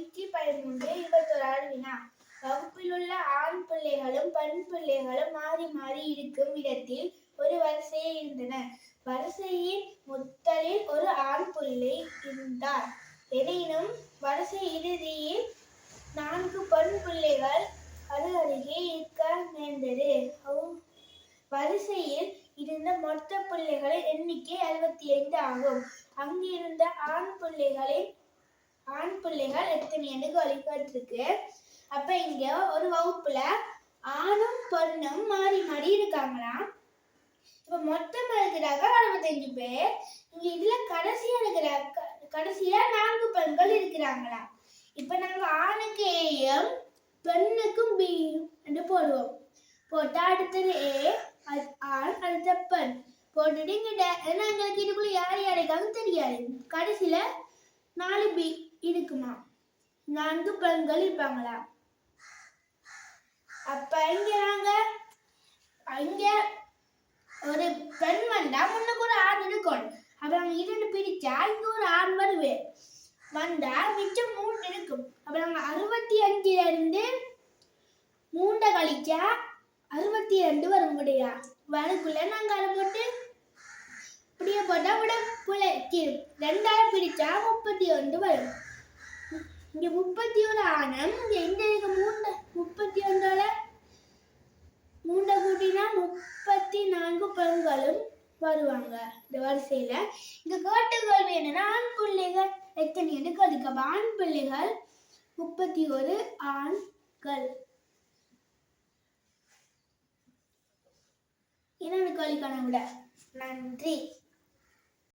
113 வினா. வகுப்பில் உள்ள ஆண் பிள்ளைகளும் பெண் பிள்ளைகளும் மாறி மாறி இருக்கும் இடத்தில் ஒரு வரிசையில் இருந்தனர். வரிசையின் முதலில் ஒரு ஆண் பிள்ளை இருந்தார். எனினும் வரிசை இறுதியில் 4 பெண் பிள்ளைகள் அருகருகே இருக்க நேர்ந்தது. வரிசையில் இருந்த மொத்த பிள்ளைகளின் எண்ணிக்கை 65 ஆகும். அங்கிருந்த ஆண் பிள்ளைகள் எத்தனை என்று கேட்டிருக்கு. அப்ப இங்க ஒரு வகுப்புல ஆணும் பெண்ணும் மாறி மாறி இருக்காங்களாம். இப்ப மொத்தமா இருக்கிறாங்க 65 பேர். இங்க இதுல கடைசியா 4 பெண்கள் இருக்கிறாங்களாம். இப்ப நாங்க ஆணுக்கு ஏயும் பெண்ணுக்கும் பி என்று போடுவோம். போட்டா அடுத்தது ஏ ஆண் அடுத்த பெண் போட்டுட்டு இங்கிட்ட ஏன்னா எங்களுக்கு இதுக்குள்ள யார் யாருக்காக தெரியாது. கடைசியில 4 பி இருக்குமா, 4 பெண்கள் இருப்பாங்களா. அப்ப இங்க ஒரு பெண் வந்தா முன்னுக்கு ஒரு ஆண் இருக்கும். அப்ப நாங்க 2 பிரிச்சா இங்க ஒரு ஆண் வருவேன் வந்தா மிச்சம் 3 இருக்கும். அப்ப நாங்க 65 இருந்து 3 கழிச்சா 62 வரும். முடியா வழக்குள்ள நாங்க அதை போட்டு இப்படியே போட்டா விட பிள்ளைக்கு 2ஆல பிரிச்சா 31 வரும். இங்க 31 ஆணும் இங்க இந்த 31 3 கூட்டினா 34 பெண்களும் வருவாங்க இந்த வரிசையில. இங்க கேட்ட கேள்வி என்னன்னா ஆண் பிள்ளைகள் எத்தனை என்று கேட்க. ஆண் பிள்ளைகள் 31 ஆண்கள். இன்னொரு கேள்விக்கான விட. நன்றி.